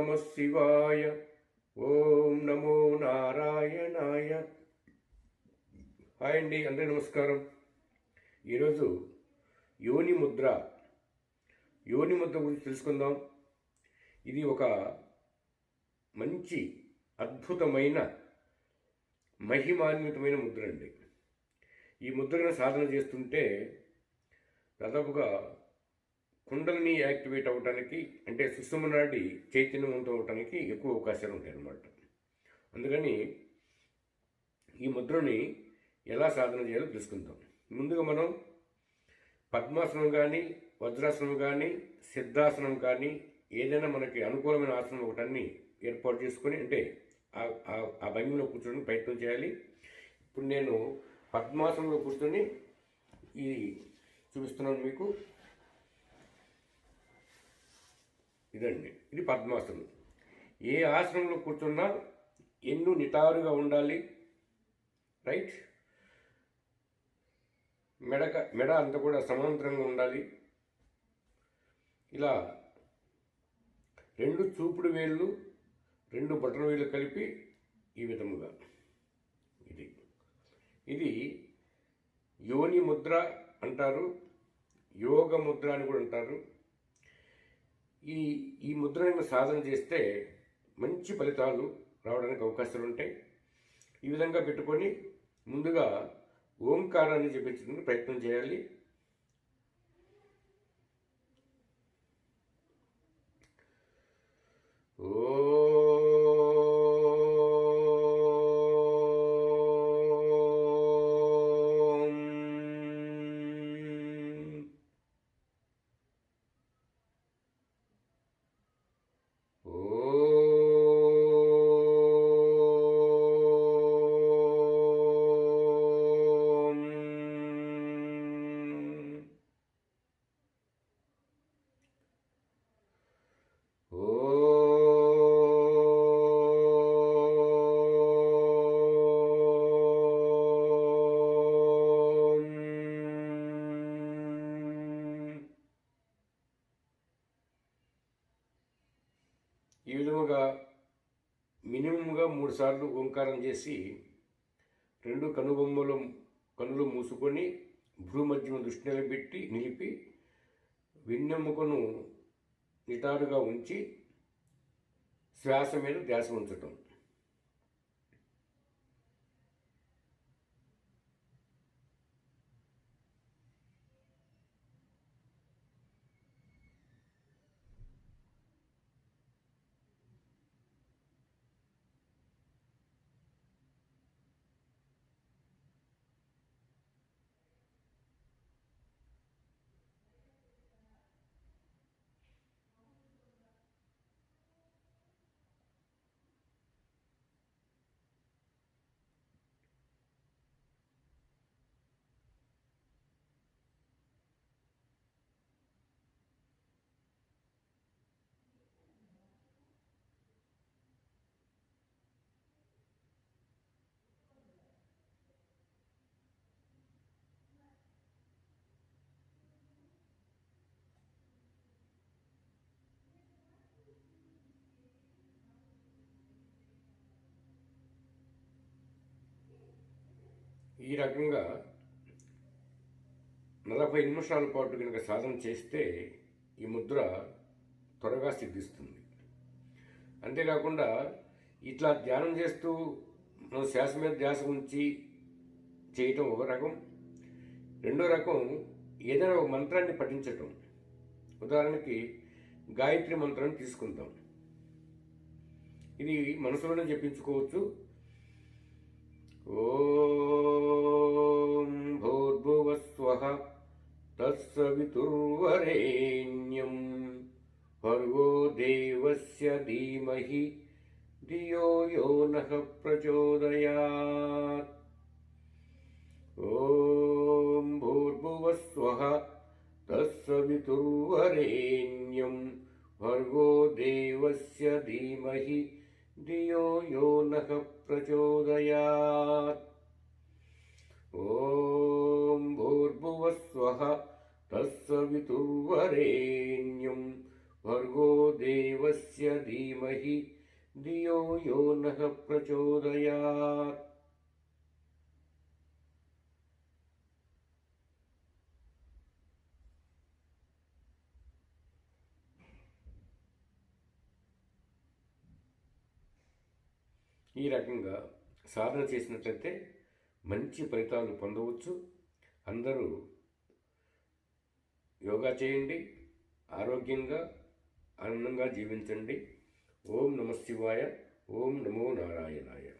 నమః శివాయ. ఓం నమో నారాయణాయ. హాయ్ అండి, అందరికీ నమస్కారం. ఈరోజు యోని ముద్ర గురించి తెలుసుకుందాం. ఇది ఒక మంచి అద్భుతమైన మహిమాన్వితమైన ముద్ర అండి. ఈ ముద్రను సాధన చేస్తుంటే దాదాపుగా కుండలిని యాక్టివేట్ అవ్వడానికి, అంటే సుషుమ్నా నాడి చైతన్యవంతం అవ్వడానికి ఎక్కువ అవకాశాలు ఉంటాయి అన్నమాట. అందుకని ఈ ముద్రని ఎలా సాధన చేయాలో తెలుసుకుందాం. ముందుగా మనం పద్మాసనం కానీ, వజ్రాసనం కానీ, సిద్ధాసనం కానీ, ఏదైనా మనకి అనుకూలమైన ఆసనం ఒకటాన్ని ఏర్పాటు చేసుకొని, అంటే ఆ భంగిలో కూర్చోడానికి ప్రయత్నం చేయాలి. ఇప్పుడు నేను పద్మాసనంలో కూర్చొని ఇది చూపిస్తున్నాను మీకు. ఇదండి, ఇది పద్మాసనం. ఏ ఆసనంలో కూర్చున్నా ఎన్ను నిటారుగా ఉండాలి, రైట్. మెడ అంతా కూడా సమాంతరంగా ఉండాలి. ఇలా 2 చూపుడు వేళ్ళు, 2 బొటన వేళ్ళు కలిపి ఈ విధముగా ఇది యోని ముద్ర అంటారు, యోగ ముద్ర అని కూడా అంటారు. ఈ ముద్రను సాధన చేస్తే మంచి ఫలితాలు రావడానికి అవకాశాలు ఉంటాయి. ఈ విధంగా పెట్టుకొని ముందుగా ఓంకారాన్ని జపించడానికి ప్రయత్నం చేయాలి. ఈ విధముగా మినిమంగా 3 సార్లు ఓంకారం చేసి 2 కన్నులు మూసుకొని భ్రూమధ్యమ దృష్టి నిలిపి వెన్నెముకను నిటారుగా ఉంచి శ్వాస మీద ధ్యాస ఉంచటం. ఈ రకంగా 40 నిమిషాల పాటు కనుక సాధన చేస్తే ఈ ముద్ర త్వరగా సిద్ధిస్తుంది. అంతేకాకుండా ఇట్లా ధ్యానం చేస్తూ మనం శ్వాస మీద ధ్యాస ఉంచి చేయటం ఒక రకం. రెండో రకం, ఏదైనా ఒక మంత్రాన్ని పఠించటం. ఉదాహరణకి గాయత్రి మంత్రాన్ని తీసుకుంటాం. ఇది మనసులోనే జపించుకోవచ్చు. ఓం భూర్భువస్వః తత్సవితుర్వరేణ్యం భర్గో దేవస్య ధీమహి ధియో యో నః ప్రచోదయాత్. ఓం భూర్భువస్వః తత్సవితుర్వరేణ్యం భర్గో దేవస్య ధీమహి ధియో యో నః ప్రచోదయాత్. ఓం భూర్భువస్వః తత్సవితుర్వరేణ్యం భర్గో దేవస్య ధీమహి ధియో యో నః ప్రచోదయాత్. ఈ రకంగా సాధన చేసినట్లయితే మంచి ఫలితాలు పొందవచ్చు. అందరూ యోగా చేయండి, ఆరోగ్యంగా ఆనందంగా జీవించండి. ఓం నమ శివాయ. ఓం నమో నారాయణాయ.